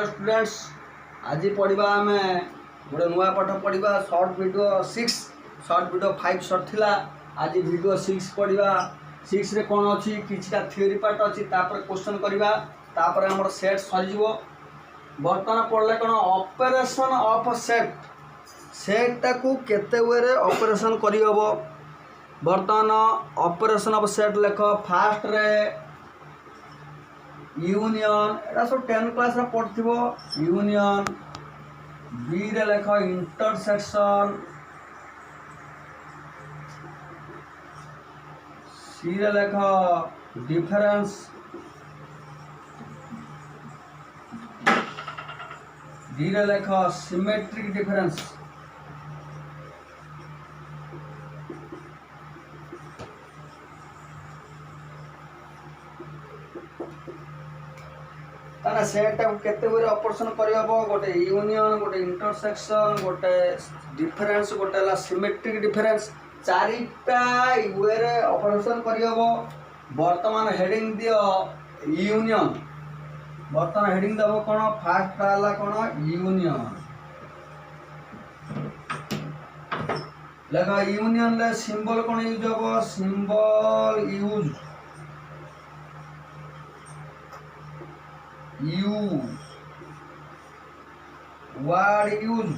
Hello students, आज पढ़ा आम गोटे नुआ पाठ पढ़ा सर्ट वीडियो 6 सर्ट वीडियो 5 सरला। आज वीडियो 6 पढ़ा। 6 रे कौन अच्छी किछटा थ्योरी पार्ट अच्छी क्वेश्चन करवा आम सेट सरीज। बर्तमान पढ़ले कौन ऑपरेशन ऑफ सेटा को केते वे ऑपरेशन करहब। बर्तमान ऑपरेशन ऑफ सेट लेख फास्ट रे यूनियन एटा सब 10 क्लास रे पढ़थिबो। यूनियन बी रे लेख इंटरसेक्शन, सी रे लेख डिफरेंस, डी रे लेख सिमेट्रिक डिफरेंस, ताना सेटा केते वे ऑपरेशन करहब। गोटे यूनियन, गोटे इंटरसेक्शन, गोटे डिफरेंस, गोटे ला सिमेट्रिक डिफरेंस, चारिटा वे रे ऑपरेशन करहब। वर्तमान हेडिंग दियो यूनियन। वर्तमान हेडिंग दबो कोन फास्ट वाला कोन यूनियन लगा। यूनियन ले सिंबल कोन यूज हो, symbol use you, word use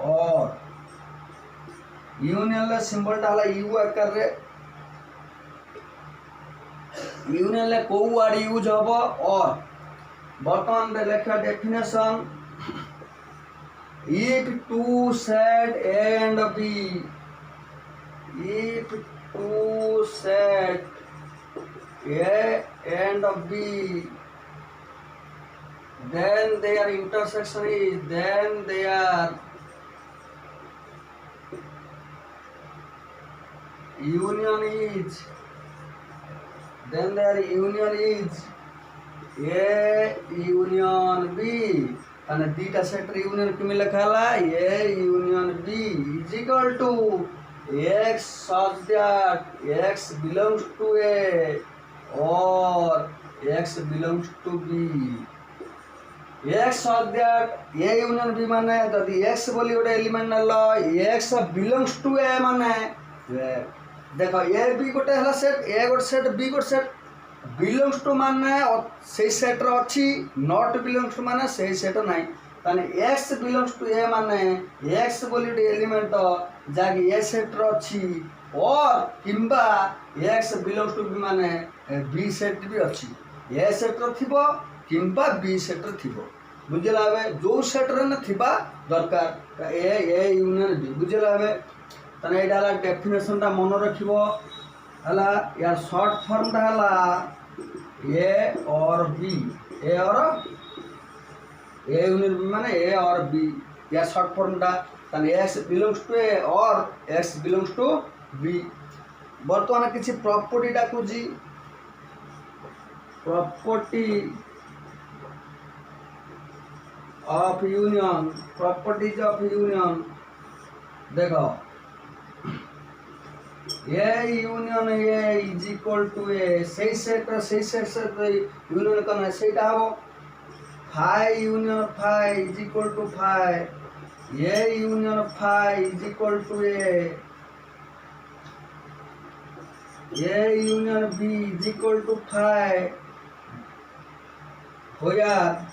और यूनियन ले सिंबल डाला यू आकार रे। यूनियन ले को वर्ड यूज हबो और बर्तमान रे लेखा definition if two set A and B, if two set A and B, then their intersection is, then their union is, then their union is A union B। and dita set union किमें लिखा ला A union B is equal to X such that X belongs to A और X belongs to B। X such that A union B माने यदि X बोली गोटे element नल X belongs to A माने देखो A B गोटे हला सेट, A गोटे सेट, B गोटे सेट। belongs to माने से सेट रो अच्छी, not belongs to माने से सेट नहीं। ताने X belongs to A माने X बोली गोटे एलिमेंट जागी A सेट रो अच्छी और किंबा X belongs to B माने B सेट भी अच्छी। A सेट रो थिबो किंबा B सेट रो थिबो। बुझला हबे जो सेट रे न थिबा दरकार A यूनियन B। बुझला हबे तने एडाला डेफिनेशन ता मन रखिबो हला। यार शॉर्ट फॉर्म ता हला A और B, A और A यूनियन B माने A और B। या शॉर्ट फॉर्म ता तने X belongs to A और X belongs to B। बर्तमान किसी प्रॉपर्टी डाकू जी, property of union, properties of union देखो A union A is equal to A सही सेट से यूनियन करना सेटा हो phi union phi is equal to phi, A union phi is equal to A union B is equal to phi हो यार।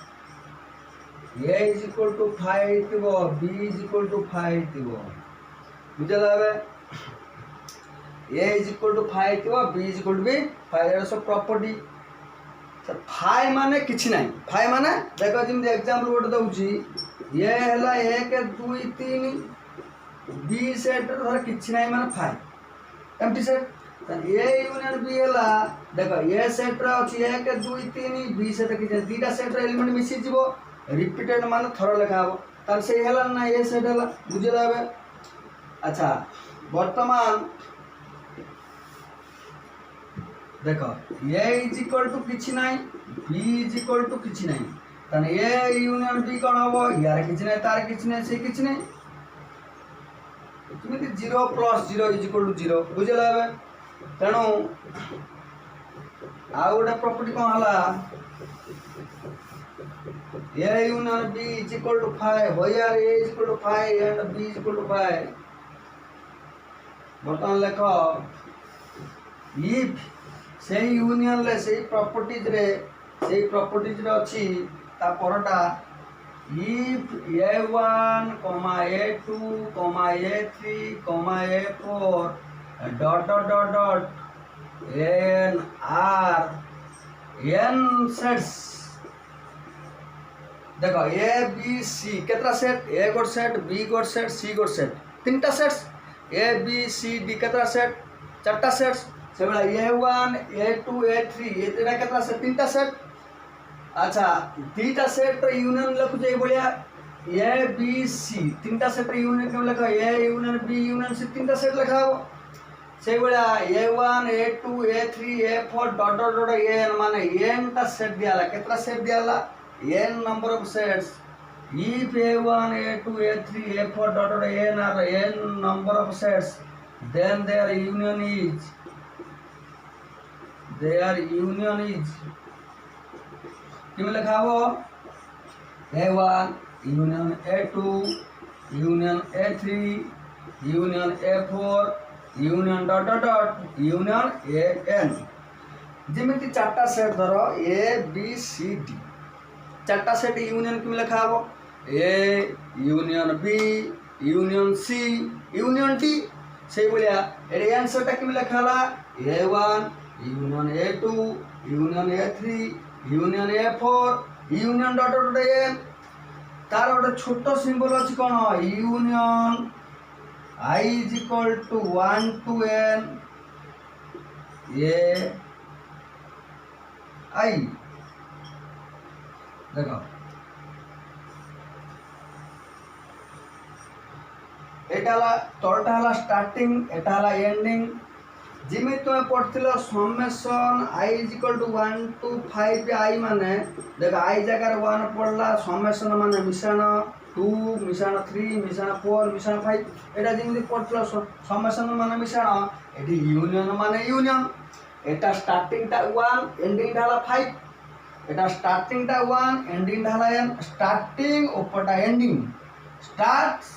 A is equal to phi थिबो, B is equal to phi थिबो। बुझला हबे A is equal to phi थिबो, B is equal to B phi. एरा सब property phi माने किछि नाही। फाई माने देखो जिम एग्जांपल गोटे दउची ये हला 1 2 3 B सेट धर किछि नाही माने phi empty set. A union B हला देखो A सेट रा अछि 1 2 3 B सेट कि दीटा सेट रा एलिमेंट मिसी जीवो रिपीटेड माने थरो लेखा हो तार से हला ना A सेट हला। बुझला हबे। अच्छा वर्तमान देखो A इज इक्वल टू किछि नाही, B इज इक्वल टू किछि नाही। ताने A यूनियन B कोन हबो यार किछि नाही, तार किछि नाही, से किछि नाही। तुमि 0 + 0 इज इक्वल टू 0। बुझला हबे। तेणु आउ गोटे प्रॉपर्टी कौन हला A union B is equal to 5 where A is equal to 5 and B is equal to 5 बर्तमान लेख इफ से यूनियन ले से प्रॉपर्टीज रे अच्छी ता परटा if A1, A2, A3, A4 dot dot dot dot n r n sets देखो ए बी सी केतरा सेट ए गोट सेट बी गोट सेट सी गोट सेट तीनटा sets A B C D केतरा सेट चारटा सेट्स से बड़ा A1 A2 A3 ये तेरा केतरा सेट तीनटा सेट अच्छा तीनटा सेट तो यूनियन लिखु जे बोलिया ए बी सी तीनटा सेट यूनियन के लिखा A union B union C तीनटा सेट लिखा हो से बड़ा A1 A2 A3 A4 dot dot dot n माने n टा सेट दियाला केतरा सेट दियाला n number of sets if A1 A2 A3 A4 dot dot n are n number of sets then their union is किम लिखा हो A1 union A2 union A3 union A4 union dot dot dot union AN जिमिति चारटा set धरो A B C D चारटा set union किम लिखा हो A union B union C union D से बोलिया एरे आंसर टा किम लिखा ला A1 union A2 union A3 union A4 union dot dot n तार गोटे छोट सिंबल अछि कोन union I is equal to 1 to n A I देखो एटाला तोरटा हला स्टार्टिंग एटा हला एंडिंग जिमि तुमे पढ़थिलो summation I is equal to 1 to 5 I माने देखो I जगह 1 पढ़ला समेशन माने मिश्रण 2 मिश्रण 3 मिश्रण 4 मिश्रण 5 एटा जिमि पढ़थिलो समेशन माने मिश्रण एटी यूनियन माने यूनियन एटा स्टार्टिंग टा 1 एंडिंग टा हला 5 एटा स्टार्टिंग टा 1 एंडिंग टा हला n स्टार्टिंग ऊपर टा एंडिंग स्टार्ट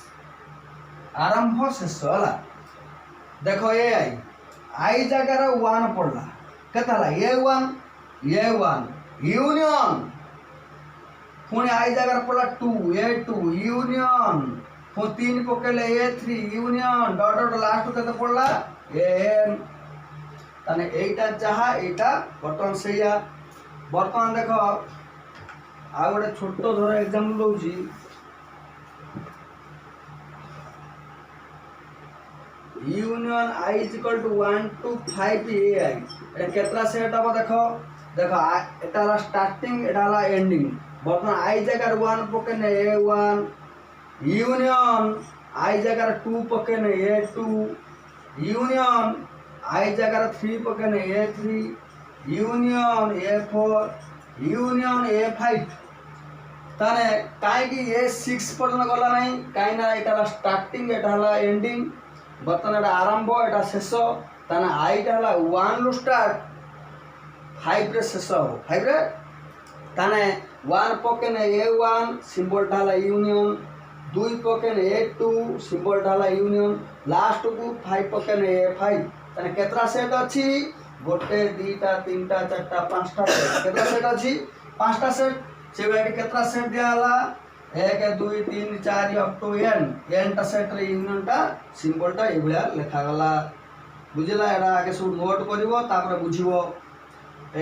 आरंभ शेष हला देखो ए आई जगह 1 पड़ला केता हला A1 यूनियन पुणे आई जगह पड़ला 2 A2 union Pune 3 पकेले A3 union dot dot last केते पड़ला AN ताने एटा जहा एटा बर्तमान सेया बर्तमान देख आ गोटे छोट धर एग्जाम्पल दौची union I is equal to 1 to 5 AI Etah केतरा set अब देखो देखो एटा ला स्टार्टिंग एटा ला एंडिंग बर्तमान I जगह 1 पकेने A1 यूनियन I जगह 2 पकेने A2 यूनियन I जगह 3 पकेने A3 union A4 union A5 ताने काई कि A6 पर्यंत गला नहीं काई ना एटा स्टार्टिंग एटा हला एंडिंग बर्तमान एटा आरंभ एटा शेष ताने I टा हला 1 लो स्टार्ट 5 रे शेष हो 5 रे ताने 1 पकेने A1 सिंबल टा हला यूनियन 2 पकेने A2 सिंबल टा हला यूनियन लास्ट को 5 पकेने A5 ताने केतरा सेट अछि गोटे दीटा तीनटा चारटा पांचटा सेट केतरा सेट अछि पांचटा सेट से बेटी केतरा सेट दियाला 1 2 3 4 अप टू n टा सेट रे यूनियन टा सिंबल टा एभलिया लिखा गला बुझिला एडा आगे सब नोट करिवो तापर बुझिवो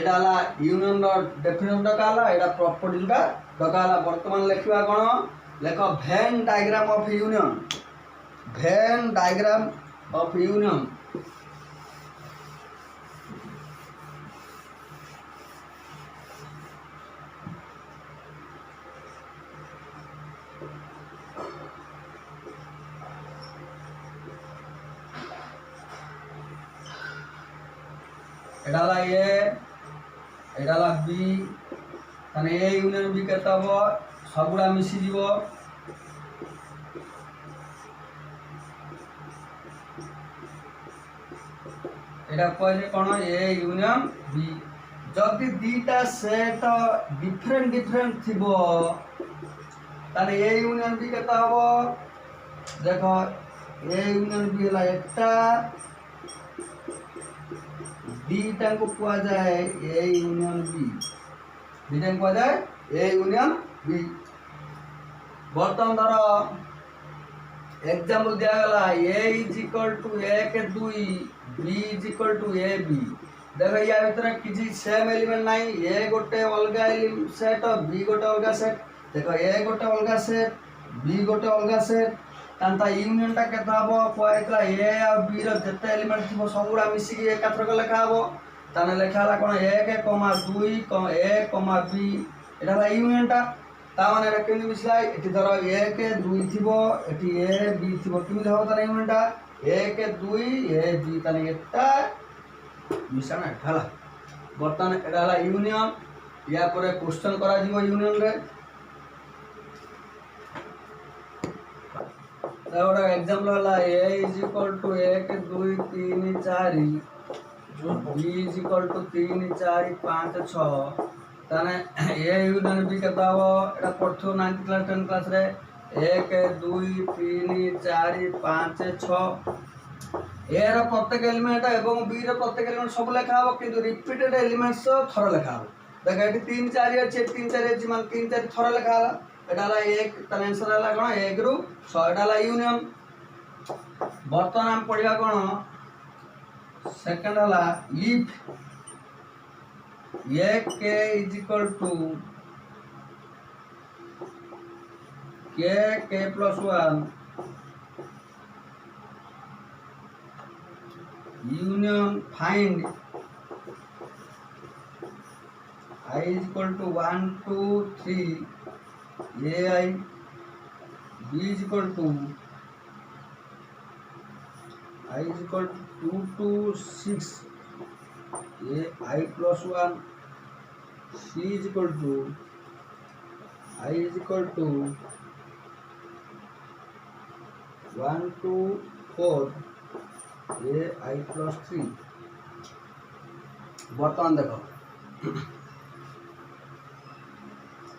एडा ला यूनियन रो डेफिनेशन डकाला एडा प्रॉपर्टी टा डकाला वर्तमान लिखिबा कोन लेखो Venn diagram of union Venn diagram of union एडाला ए एडाला बी ताने ए यूनियन बी केता हो सबुडा मिसी जीवो एडा कहले कोन ए यूनियन बी जदि दीटा सेट डिफरेंट डिफरेंट थिबो ताने ए यूनियन बी केता हबो देखो ए यूनियन बी हला एकटा दीटा को कुआ जाए ए यूनियन बी दीटा को कुआ जाए ए यूनियन बी बर्तन धरो एग्जांपल दिया गला a is equal to a के 2 b is equal to a b देखो या भीतर किसी सेम एलिमेंट नहीं a गोटे अलगा सेट b गोटे अलगा सेट देखो a गोटे अलगा सेट b गोटे अलगा सेट तांता यूनियन टा केता हबो कोइतला a और b रो जते एलिमेंट थिबो सबुरा मिसी के एकाथरक लेखा हबो ताने लेखा हला कोन 1 2 a b एटा हला यूनियन टा ता माने रे केनि मिसलाई एठी धरो 1 2 थिबो एठी a b थिबो किमि हो ताने यूनियन टा 1 2 a b ताने एटा मिसाना हला बर्तन एटा हला यूनियन या परे क्वेश्चन करा जीवो यूनियन रे तावड़ा एग्जांपल हला a is equal to 1 2 3 4 b is equal to 3 4 5 6 ताने ए यूनियन बी केता हो एटा पढ़थो 9th क्लास 10th क्लास रे 1 2 3 4 5 6 ए रो प्रत्येक एलिमेंट एवं बी रो प्रत्येक एलिमेंट सब लेखा हो किंतु रिपीटेड एलिमेंट्स थोर लेखा हो देख एटी 3 4 अछि 3 4 अछि मान 3 4 थोर लेखा हला एटा हला 1 ताने आंसर हला कोन 1 रु 6 एटा हला यूनियन वर्तमान हम पढ़िया कोन सेकंड हला if a k is equal to k plus 1 union find I is equal to 1 2 3 ai b is equal to I is equal to 2 to 6 a I plus 1 c is equal to I is equal to 1 to 4 a I plus 3 बर्तमान देखो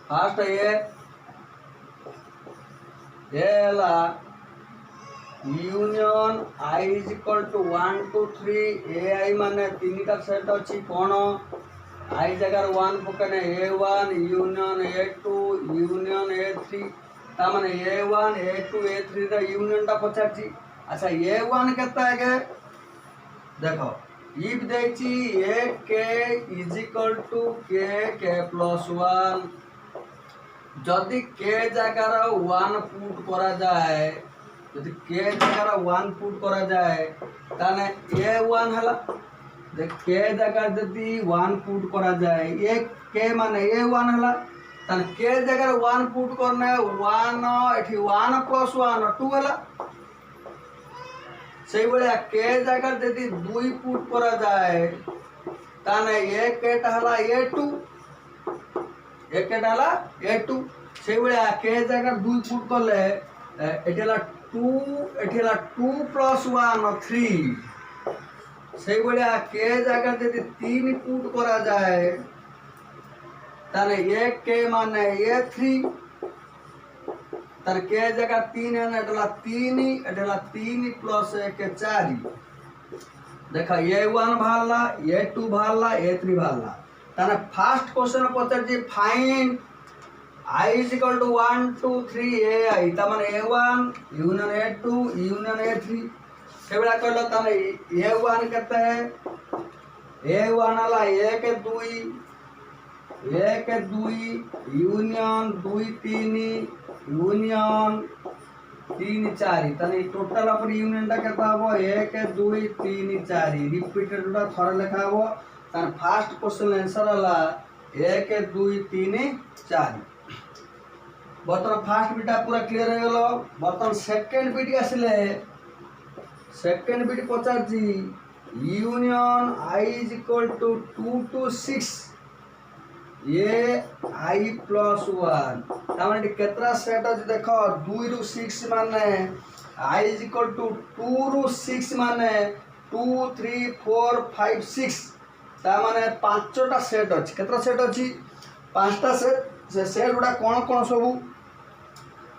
fast ये union I is equal to 1 to 3 ai माने तीन का set अछि कोन I जगह 1 पकने a1 union a2 union a3 ता माने a1 a2 a3 रा यूनियन टा पछाची अच्छा a1 केता है के देखो if देखची a k is equal to k plus 1 जदि k जगह 1 पुट करा जाए यदि k जगह 1 पुट करा जाए ताने a1 हला देख k जगह यदि 1 पुट करा जाए ये k माने a1 हला ताने k जगह 1 पुट करना 1 एठी 1 plus 1 2 हला सही बड़े k जगह यदि 2 पुट करा जाए ताने ये k हला a2 एक डाला a2 से बड़े k जगह 2 पुट करले एठेला 2 plus 1 3 से बड़े k जगह यदि 3 पुट करा जाए ताने ये k माने a3 तार k जगह 3 है एठेला 3 plus 1 4 देखा a1 भाला a2 भाला a3 भाला ताने फर्स्ट क्वेश्चन पचार जी find I is equal to 1 2 3 ai ता माने a1 union a2 union a3 सेबड़ा करलो ताने a1 कहते हैं a1 वाला 1 2 यूनियन 2 3 यूनियन 3 4 ताने टोटल पर यूनियन टा कहता हो 1 2 3 4 रिपीटेड टा थोड़ा लिखा हो तार फर्स्ट क्वेश्चन आंसर वाला 1 2 3 4 बर्तन फास्ट बीटा पूरा क्लियर हो गलो बर्तन सेकंड बीट आसिले सेकंड बीट पचार जी union I is equal to 2 to 6 ये I plus 1 तामाने केतरा सेट अछि देखो 2 रु 6 माने I is equal to 2 रु 6 माने 2 3 4 5 6 ताने पांचटा सेट अच्छी केतटा सेट अच्छी पांचटा सेट से सेट गुड़ा कौन कौन सब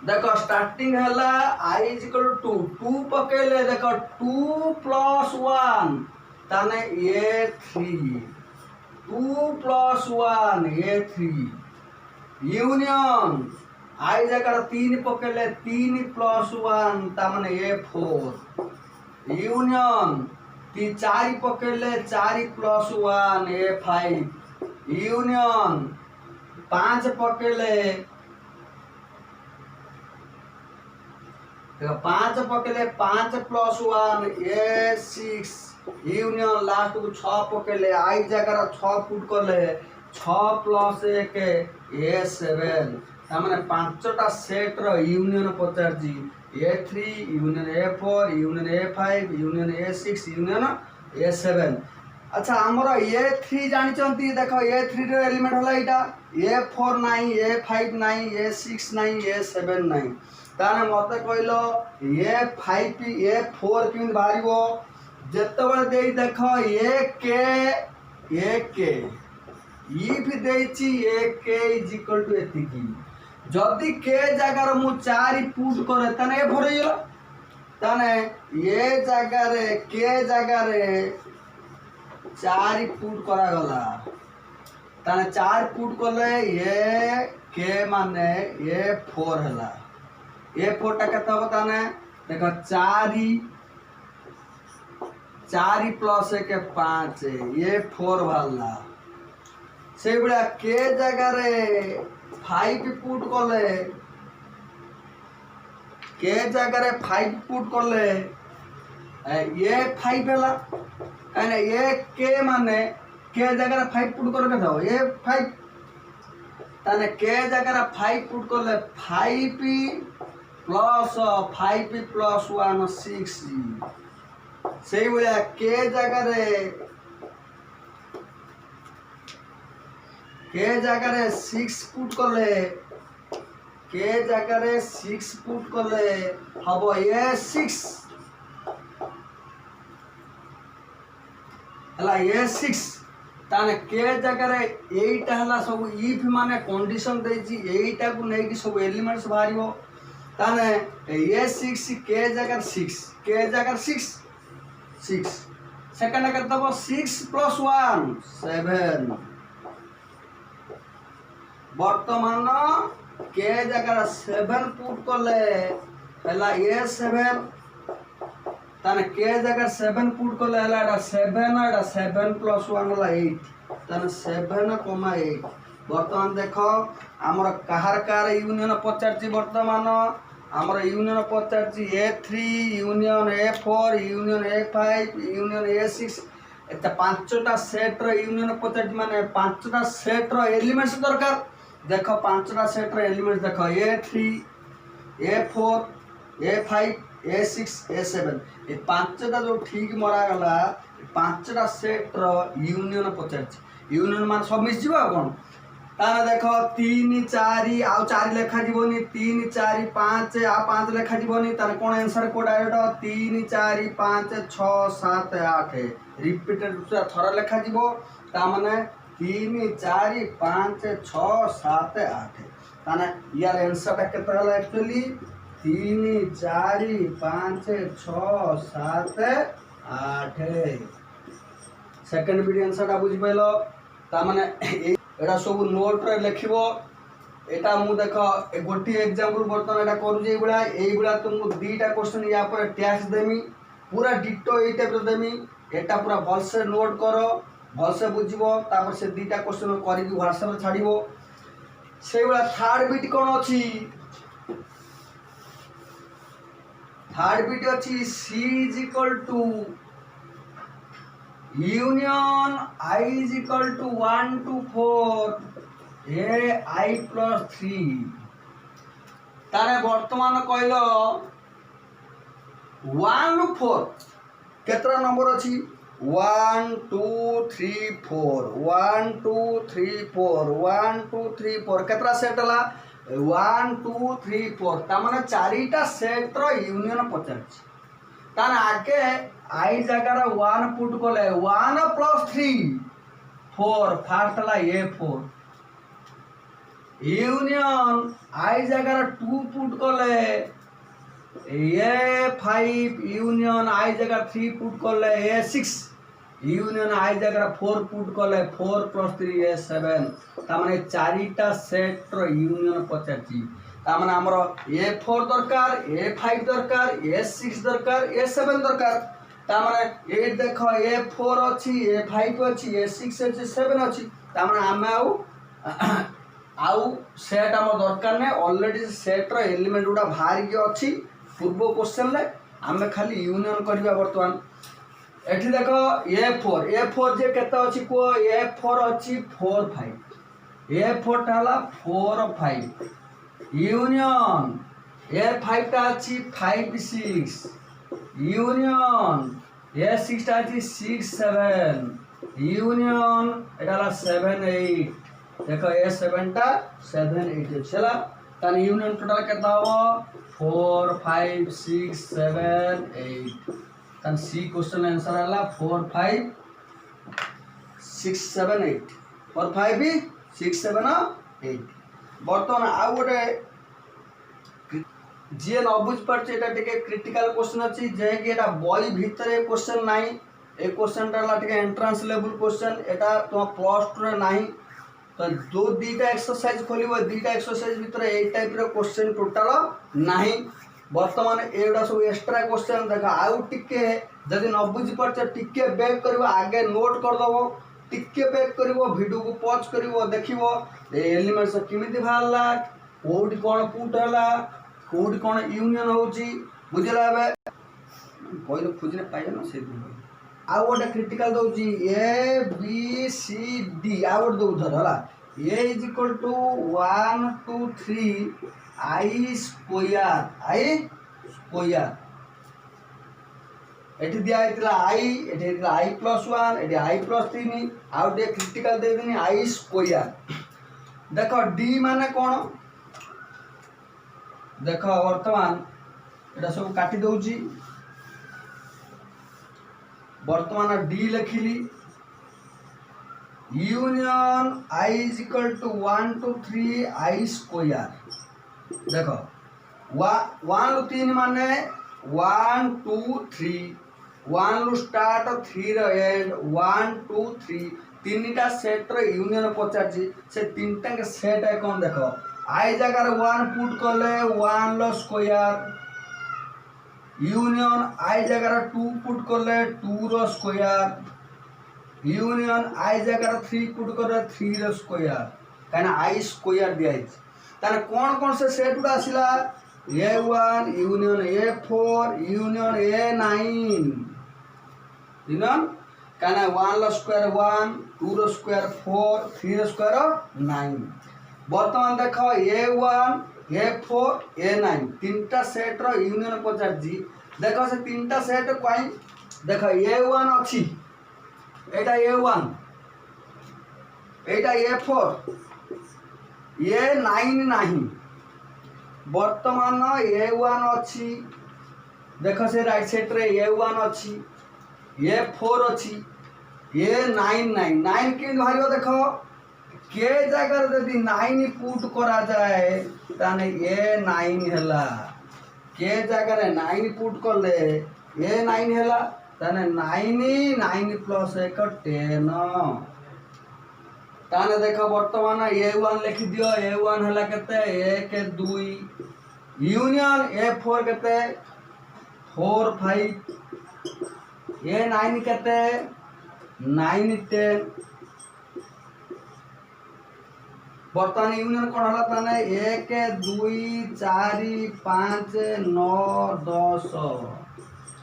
देख स्टार्टिंग है आई इज इक्वल टू टू पकेले देख 2 + 1 ताने ये 3 2 + 1 ये 3 यूनियन आई जगह 3 पकेले 3 + 1 ताने ये 4 यूनियन 4 पकेले 4 + 1 ये 5 यूनियन 5 पकेले 5 पकेले 5 + 1 ये 6 यूनियन लास्ट को 6 पकेले आई जगह 6 फुट कले 6 + 1 ये 7 तामाने पांचटा सेट रो यूनियन पचार जी A3 union A4 union A5 union A6 union A7 अच्छा आमर A3 जानी देख A3 रो एलिमेंट होला इटा A4 नहीं A5 नहीं A6 नहीं A7 नहीं ताने मते कहलो A5 A4 किन बारिबो जेतबे देई देख AK इफ देछि AK इज इक्वल टू एतिकी जदि के जगार मु 4 पुट करे तने ए भरै गेला तने ये जगह रे के जगह रे 4 पुट करा गला तने 4 पुट कले ये के माने ये 4 हला ये 4 टा केता हो तने देखो 4 + 1 5 ये 4 वाला से बड़ा के जगह रे 5 पुट कले के जगह रे 5 पुट कले ये 5 हला कने ये के माने के जगह रे 5 पुट कर के जाओ ये 5 तने के जगह रे 5 पुट कले 5 + 5 + 1 6 से बड़ा के जगह रे 6 पुट कले के जगह रे 6 पुट कले हबो ये 6 हला ये 6 ताने के जगह रे 8 हला सब इफ माने कंडीशन देछि 8 को नै कि सब एलिमेंट्स बाहरिबो ताने ये 6 के जगह 6 सेकंड कर दबो 6 + 1 7 वर्तमान के जगह 7 पुट कले हला ये 7 ताने के जगह 7 पुट कले हला एटा 7 + 1 हला 8 ताने 7, 8 वर्तमान देखो हमर कार यूनियन पचारची वर्तमान हमर यूनियन पचारची A3 union A4 union A5 union A6 एत पांचटा सेट रो यूनियन पचारची माने पांचटा सेट रो एलिमेंट्स दरकार देख 5टा सेट रो एलिमेंट्स देख A3 A4 A5 A6 A7 ये 5टा जो ठीक मरा गला 5टा सेट रो यूनियन पचारची यूनियन मान सब मिस जीवा कोन ताने देख 3 4 आउ 4 लेखा जीवनी 3 4 5 आ 5 लेखा जीवनी ताने कोन आंसर कोड आयोटा 3 4 5 6 7 8 रिपीटेड दूसरा थरा लेखा जीवो ता माने 3 4 5 6 7 8 ताने यार आंसर ता केते हला एक्चुअली 3 4 5 6 7 8 सेकंड वीडियो आंसर ता बुझ पैलो ता माने एटा सब नोट रे लिखिबो एटा मु देखो गोटी एग्जांपल बर्तन एटा करू जे एइबुला तुमको दीटा क्वेश्चन या पर टैक्स देमी पूरा डिटो एइ टाइप रो देमी एटा पूरा भल से नोट करो भल से बुझिबो तापर से दीटा क्वेश्चन करी कि WhatsApp रे छाड़िबो सेइबुला थर्ड बिट कोन अछि थर्ड बिट अछि C = union I = 1 to 4 AI + 3 तारे वर्तमान कहलो 1 4 केतरा नंबर अछि 1 2 3 4 1 2 3 4 1 2 3 4 केतरा सेट हला 1 2 3 4 ता माने 4टा सेट रो यूनियन पचारछि ताने आगे आई जगह 1 पुट कले 1 + 3 फोर फास्ट है ए फोर यूनियन आई जगह टू पुट कले ए फाइव यूनियन आई जगह थ्री पुट कले ए सिक्स यूनियन आई जगह फोर पुट कले फोर प्लस थ्री ए सेवेन तामाने चारिटा सेट रो यूनियन पचाची तामाने हमर ए फोर दरकार ए फाइव दरकार ए सिक्स दरकार ए सेवेन दरकार तामाने ए देख ए फोर अच्छी ए फाइव अच्छी ए सिक्स अच्छी सेवेन अच्छी तामाने आमे आउ सेट आम दरकार नहीं ऑलरेडी सेट रो एलिमेंट गुड़ा बाहर की अच्छी पूर्व क्वेश्चन ले आमे खाली यूनियन करबा वर्तमान एठी देखो ए फोर जे केते अछि को ए फोर अछि 4 5 ए फोर टाला 4 5 यूनियन ए फाइव टा अछि 5 6 यूनियन ए सिक्स टा अछि 6 7 यूनियन एटाला 7 8 देखो ए 7 टा 7 8 चला तन यूनियन टोटल केता हो 4 5 6 7 8 तन सी क्वेश्चन आंसर आला 4 5 6 7 8 4 5 6 7 8 बर्तमान आ गोटे जे न बुझ पारछे एटा टिके क्रिटिकल क्वेश्चन अछि जे कि एटा बॉय भीतर क्वेश्चन नाही ए क्वेश्चन टाला टिके एंट्रेंस लेवल क्वेश्चन एटा तो प्लस 2 रे नाही तो दो दीटा एक्सरसाइज खोलिबो दीटा एक्सरसाइज भीतर ए टाइप रो क्वेश्चन टोटल नाही वर्तमान एडा सब एक्स्ट्रा क्वेश्चन देखा आउ टिके जदि न बुझी परछ टिके बैक करबो आगे नोट कर दबो टिके बैक करबो वीडियो को पॉज करबो देखिबो ए एलिमेंट्स किमिति भाला कोड कोन पुट हला कोड कोन यूनियन होची बुझला बे पहिलो खुजने पाइले न से आउ गोटे क्रिटिकल दउची ए बी सी डी आउ गोटे दउ धर हला A is equal to 1 2 3 I square एठी दिया हेतला आई एठी हेतला आई प्लस 1 एठी आई प्लस 3 आउ डे क्रिटिकल दे देनी आई स्क्वायर देखो डी माने कोन देखो वर्तमान एटा सब काटी दउची वर्तमान डी लिखिली union I is equal to 1 2 3 I square देखो 1 रु 3 माने 1 2 3 1 रु स्टार्ट 3 रो एंड 1 2 3 तीनटा सेट रो यूनियन पचाची से तीनटा के सेट है कौन देखो आई जगह 1 पुट करले 1 लो स्क्वायर यूनियन आई जगह 2 पुट करले 2 रो स्क्वायर यूनियन आई जगह 3 पुट करले 3 रो स्क्वायर काना आई स्क्वायर दिया है ताने कौन कौन से सेट उड़ा आसिला a1 union a4 union a9 union काना 1 लो स्क्वायर 1 2 रो स्क्वायर 4 3 रो स्क्वायर 9 वर्तमान देखो a1 a4 a9 तीनटा सेट रो यूनियन 50 जी देखो से तीनटा सेट कोई देखो a1 अछि एटा a1 एटा a4 ये 9 नहीं वर्तमान a1 अच्छी देखो से राइट साइड रे a1 अच्छी a4 अच्छी ये 9 9 9 के भाइयो देखो के जगह यदि 9 पुट करा जाए ताने a9 हला के जगह रे 9 पुट करले a9 हला ताने 9 प्लस 1 10 ताने देखो वर्तमान a1 लिखि दियो a1 हला केते 1 2 यूनियन a4 केते 4 5 a9 केते 9 10 वर्तमान यूनियन कोन हला ताने 1 2 4 5 9 10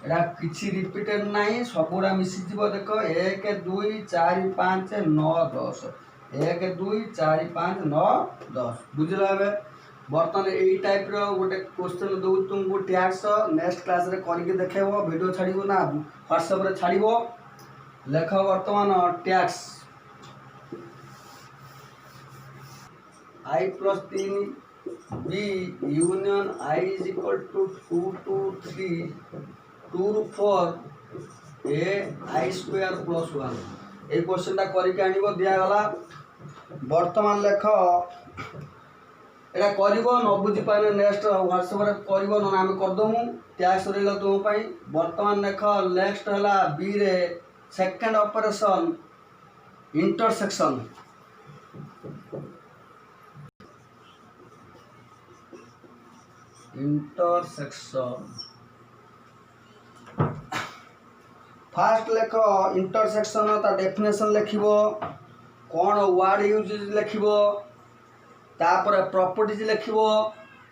एटा किछि रिपीटेड नाही सबुरा मिसि जीवो देखो 1 2 4 5 9 10 1 2 4 5 9 10 बुझला बे बर्तन एई टाइप रो गोटे क्वेश्चन दउ तुमको टैक्स नेक्स्ट क्लास रे करके देखेबो वीडियो छाड़िबो ना व्हाट्सएप रे छाड़िबो लेख वर्तमान टैक्स I plus 3 B union I is equal to 2 2 3 2 4 A I square plus 1 ये क्वेश्चन टा करके आनिबो दिया गला वर्तमान लेख एटा करिवो न बुझी पाने नेक्स्ट व्हाट्सएप रे करिवो न हम कर दमु टैक्स रेला तो पई वर्तमान लेख नेक्स्ट हला बी रे सेकंड ऑपरेशन इंटरसेक्शन फास्ट लेख इंटरसेक्शन ता डेफिनेशन लिखिबो कौन वर्ड यूज लिखिबो तापर प्रॉपर्टीज लिखिबो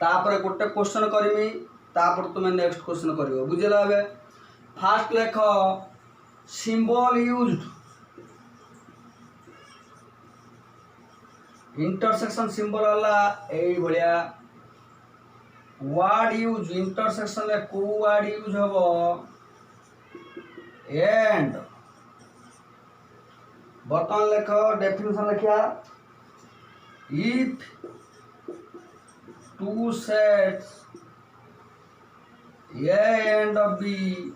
तापर गोटे क्वेश्चन करमी तापर तुम नेक्स्ट क्वेश्चन करिवो बुझिला बे फास्ट लेख सिंबल यूज्ड इंटरसेक्शन सिंबल वाला एई भलिया वर्ड यूज इंटरसेक्शन ले को वर्ड यूज हबो एंड बर्तमान लेख डेफिनेशन लिखिया if two sets A and B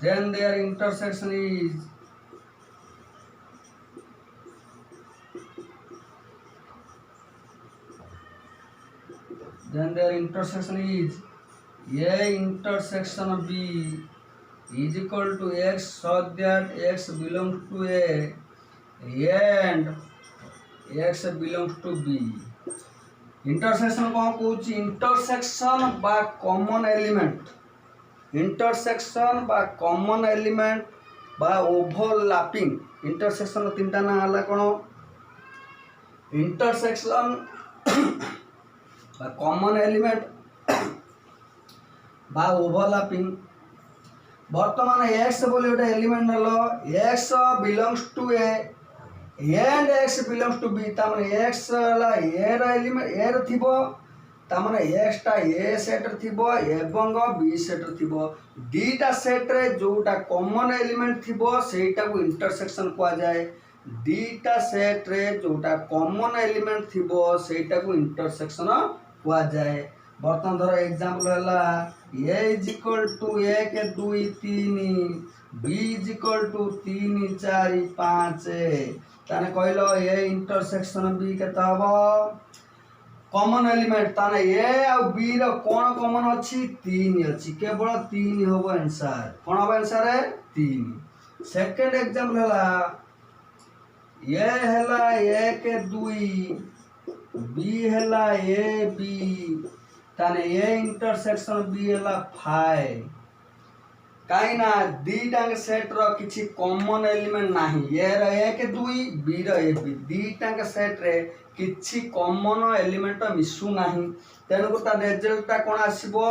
then their intersection is A intersection B is equal to X such that X belongs to A and X belongs to B. Intersection कौन कौच intersection बा common element intersection बा common element बा overlapping intersection तीनटा ना हला कोन intersection बा कॉमन एलिमेंट बा ओवरलैपिंग वर्तमान x बोले गोटे एलिमेंट हलो x belongs to A and x belongs to b तामने x ला a रा एलिमेंट a र थिबो तामने x टा a सेट र थिबो एवं b सेट र थिबो दीटा सेट रे जोटा कॉमन एलिमेंट थिबो सेटा को इंटरसेक्शन कोआ जाए दीटा सेट रे जोटा कॉमन एलिमेंट थिबो सेटा को इंटरसेक्शन कोआ जाए बर्तमान धर एग्जांपल हला a is equal to 1 2 3 b is equal to 3 4 5 ताने कहलो ए इंटरसेक्शन बी केता हबो कॉमन एलिमेंट ताने ए आ बी रो कोन कॉमन अछि 3 अछि केवल 3 होबो आंसर कोन होबो आंसर है 3 सेकंड एग्जांपल हला ए हला 1 2 बी हला ए बी ताने ए इंटरसेक्शन बी हला 5 काई ना दीटांग सेट रो किछि कॉमन एलिमेंट नाही ए रो 1 2 बी रो ए बी दीटांग सेट रे किछि कॉमन एलिमेंट मिसु नाही तेन को ता रिजल्ट ता कोन आसीबो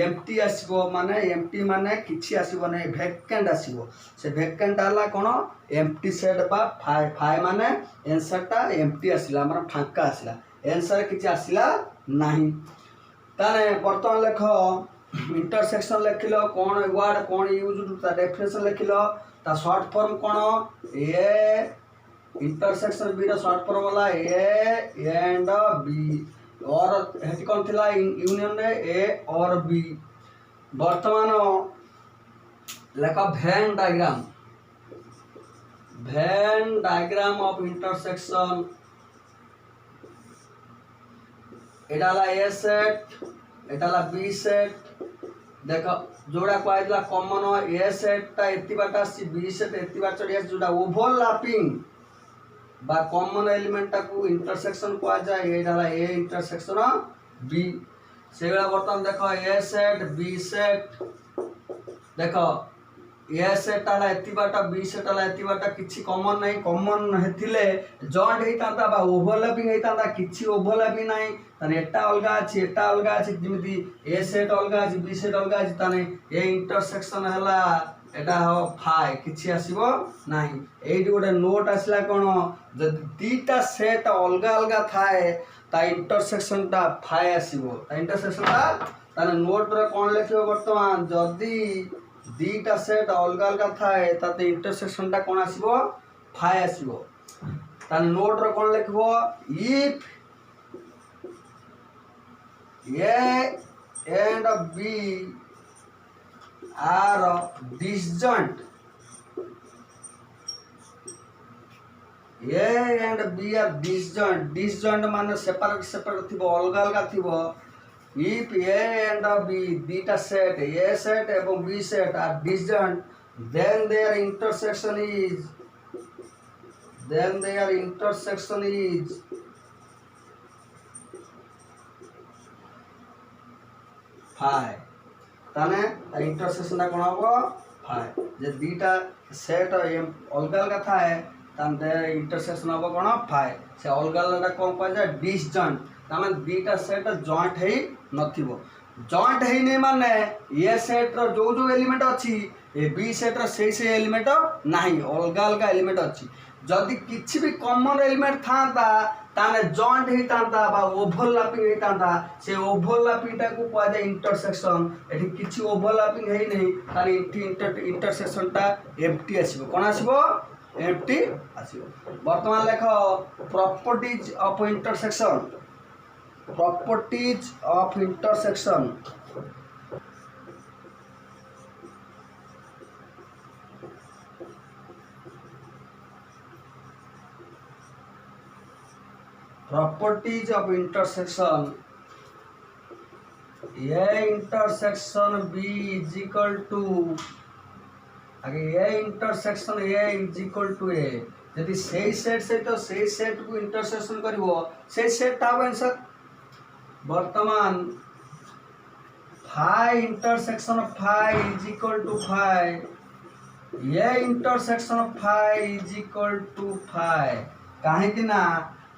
एम्प्टी आसीबो माने एम्प्टी माने किछि आसीबो नै वैकेंट आसीबो से वैकेंट आला कोन एम्प्टी सेट बा 5 माने आंसर ता एम्प्टी आसीला हमर फांका आसीला आंसर किछि आसीला नाही ताने वर्तमान लेख इंटरसेक्शन लिखिलो कौन वर्ड कौन यूज ता डेफिनेशन लिखिलो ता शॉर्ट फॉर्म कौन ए इंटरसेक्शन बी रो शॉर्ट फॉर्म वाला ए एंड बी और हेटी कौन थिला यूनियन रे ए और बी वर्तमान लेख वेन डायग्राम ऑफ इंटरसेक्शन एडाला ए सेट एडाला बी सेट देख जोड़ा कहला कॉमन ए सेट ता एति बाटा सी बी सेट एति बाटा चढ़िया जोड़ा ओवरलैपिंग बा कॉमन एलिमेंट ता को इंटरसेक्शन को आ जाए एडाला ए इंटरसेक्शन बी सेगला बर्तन देखो ए सेट बी सेट देखो ए सेट आला एति बाटा बी सेट आला एति बाटा किछि कॉमन नाही कॉमन हेथिले जॉइंट हेतांता बा ओवरलैपिंग हेतांता किछि ओवरलैपिंग नाही तने एटा अलगा अछि जेमिति ए सेट अलगा अछि बी सेट अलगा अछि तने ए इंटरसेक्शन हला एटा हो फाइ किछि आसीबो नाही एडी गोटे नोट आसला कोन जदि दीटा सेट अलगा अलगा थाए ता इंटरसेक्शन ता फाइ आसीबो ता इंटरसेक्शन ता तने नोट रे कोन लिखियो वर्तमान जदि दीटा सेट अलगा अलगा थाए ताते इंटरसेक्शन ता कोन आसीबो फाइ आसीबो तने नोट रे कोन लिखबो इफ A and B are disjoint A and B are disjoint disjoint माने सेपरेट सेपरेट थिबो अलग अलग थिबो इफ ए एंड बी दीटा सेट ए सेट एवं B set are disjoint then their intersection is phi ताने इंटरसेक्शन टा कोन हबो phi जे दीटा सेट अलग अलग था है तान दे इंटरसेक्शन हबो कोन phi से अलग अलग कोन को जा डिसजॉइंट ताने दीटा सेट जॉइंट हेई नथिबो जॉइंट हेई नै माने ए सेट रो जो जो एलिमेंट अछि ए बी सेट रो से एलिमेंट नाही अलग अलग एलिमेंट अछि जदि किछि भी कॉमन एलिमेंट थांता ताने जॉइंट ही तांता बा ओवरलैपिंग ही तांता से ओवरलैपिंग टा को कह जाय इंटरसेक्शन एठी किछि ओवरलैपिंग हेई नहीं ताने इंटरसेक्शन टा एम्प्टी आसीबो कोन आसीबो एम्प्टी आसीबो वर्तमान लेखो properties of intersection properties of intersection a intersection b is equal to आगे a intersection a is equal to a यदि सेही सेट से तो सेही सेट को इंटरसेक्शन करिवो सेही सेट ता आंसर वर्तमान phi intersection of phi is equal to phi a intersection of phi is equal to phi काहे कि ना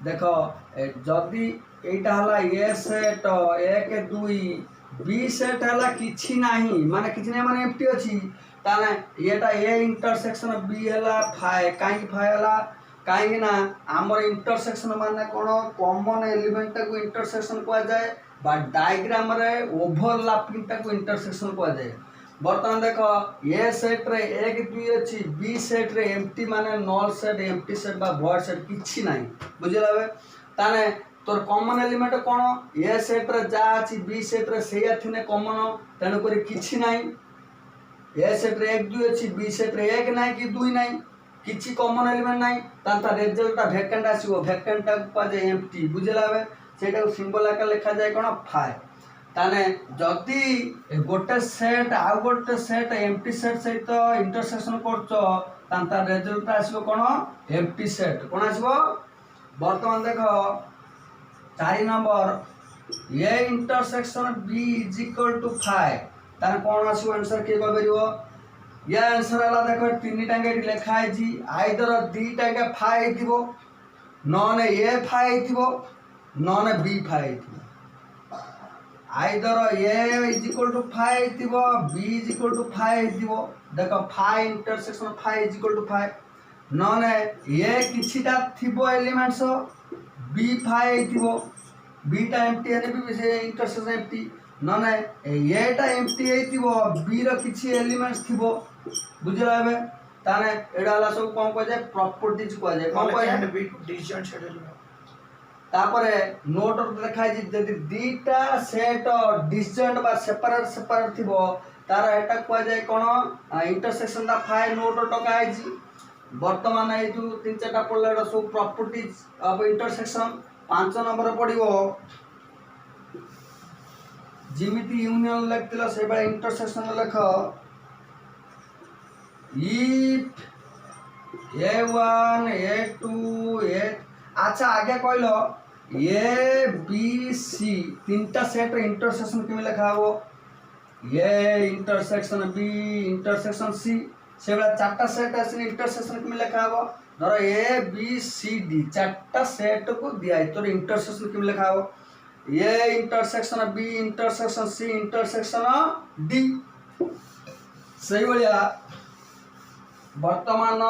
देखो जदि एटा हला ए सेट 1 2 बी सेट हला किछि नाही माने किछि नाही माने एम्प्टी अछि ताने एटा ए इंटरसेक्शन बी हला फाइ काई फाइ हला काहे ना हमर इंटरसेक्शन माने कोन कॉमन एलिमेंट को इंटरसेक्शन को जाय बा डायग्राम रे ओवरलैपिंग को इंटरसेक्शन को जाय वर्तमान देखो ए सेट रे 1 2 अछि बी सेट रे एम्प्टी माने नल सेट एम्प्टी सेट बा वॉइड सेट किछि नाही बुझिलाबे ताने तोर कॉमन एलिमेंट कोन ए सेट रे जा अछि बी सेट रे सेया थिने कॉमन तने करी किछि नाही ए सेट रे 1 2 अछि बी सेट रे 1 नाही कि 2 नाही किछि कॉमन एलिमेंट नाही तांता रिजल्ट वैकेंट आसीबो वैकेंट टा को जे एम्प्टी बुझिलाबे सेटा को सिंबल आकार लिखा जाय कोन फाइ ताने जदि गोटे सेट आ गोटे सेट एम्प्टी सेट सहित इंटरसेक्शन करछो तांता रिजल्ट आसीबो कोन एम्प्टी सेट कोन आसीबो वर्तमान देखो 4 number A intersection B is equal to phi ताने कोन आसीबो आंसर के कहबरियो ये आंसर हला देखो तीन टांगे लिखा है जी आइदर दी टांगे फाइ थिबो नॉन ए फाइ थिबो नॉन बी फाइ थिबो either A is equal to phi थिबो B is equal to phi थिबो देखो phi intersection phi is equal to phi non A किछिटा थिबो एलिमेंट्स बी फाइ थिबो बी टा एम्प्टी एने भी से इंटरसेक्शन एम्प्टी नॉन ए टा एम्प्टी हे थिबो बी रो किछि एलिमेंट्स थिबो बुझलाबे ताने एडाला सब कोन को जाय प्रॉपर्टीज को जाय कोन को जाय बी डिसजॉइंट शेड्यूल तापरे नोट देखा है जदि दीटा सेट डिसजॉइंट बा सेपरेट सेपरेट थिबो तार एटा को जाय कोन इंटरसेक्शन दा फाइ नोट टका है जी वर्तमान ए जो 3 4टा पड़लेडा सब प्रॉपर्टीज ऑफ इंटरसेक्शन 5 नंबर पड़िबो जिमिति यूनियन लिखतिला से बा इंटरसेक्शन लिख इफ a1 a2 a अच्छा आगे कहलो ए बी सी तीनटा सेट रे इंटरसेक्शन केमे लिखा हो A intersection B intersection C से बड़ा चारटा सेट আছে इंटरसेक्शन केमे लिखा हो धरो ए बी सी डी चारटा सेट को दिया है तो इंटरसेक्शन केमे लिखा हो A intersection B intersection C intersection D सही बढ़िया वर्तमान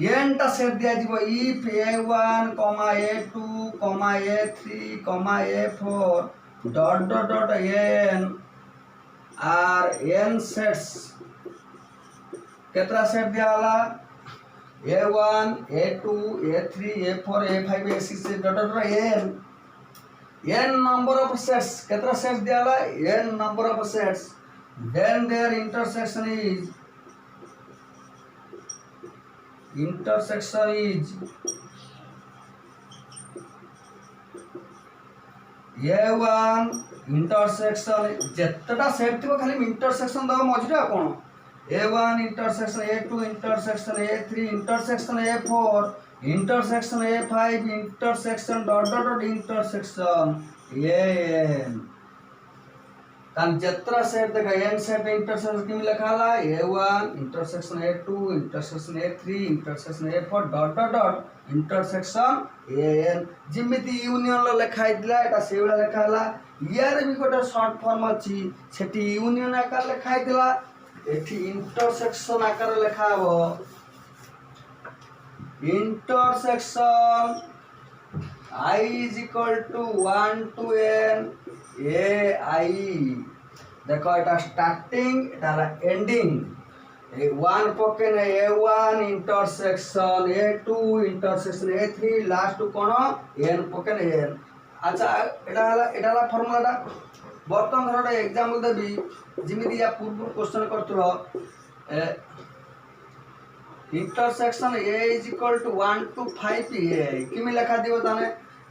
एनटा सेट दिया जीवो if a1, a2, a3, a4 dot dot dot n are n sets केतरा सेट दिया वाला a1, a2, a3, a4, a5, a6 dot dot n number of sets केतरा सेट्स दिया वाला n number of sets then their intersection is intersection is A1 intersection जेतटा set थी खाली intersection दबा मझे कौन A1 intersection A2 intersection A3 intersection A4 intersection A5 intersection dot dot dot intersection AN कारण जत्रा सेट देखा एन सेट इंटरसेक्शन की लिखा ला A1 intersection A2 intersection A3 intersection A4 dot dot dot intersection AN जिमिति union लो लिखा इतला एटा सेवडा लिखा ला यार भी गोटे शॉर्ट फॉर्म अछि सेठी यूनियन आकार लिखा इतला एठी इंटरसेक्शन आकार लिखा हो intersection I is equal to 1 to n AI देखो एटा स्टार्टिंग एटा एंडिंग 1 पकेन A1 intersection A2 intersection A3 last कोन n पकेन n अच्छा एटा फार्मूलाटा बर्तन धर एग्जांपल देबी जिमिति या पूर्व क्वेश्चन करथलो intersection A is equal to 1 to 5 A किमि लिखा दिबो ताने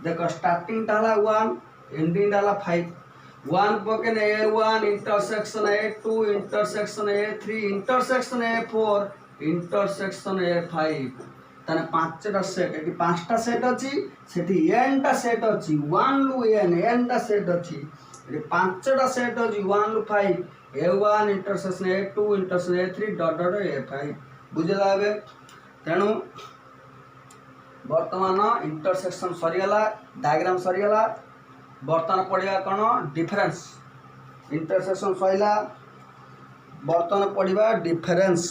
देखो स्टार्टिंग टाला 1 एंडिंग टाला 5 1 पकेन A1 intersection A2 intersection A3 intersection A4 intersection A5 ताने पांचटा सेट एटी पांचटा सेट अछि सेठी n टा सेट अछि 1 लु n टा सेट अछि एटी पांचटा सेट अछि 1 लु 5 A1 intersection A2 intersection A3 dot dot A5 बुझला बे तेणु वर्तमान इंटरसेक्शन सरीगला डायग्राम सरीगला वर्तमान पढ़िया कौन डिफरेंस इंटरसेक्शन सरीला वर्तमान पढ़िया डिफरेंस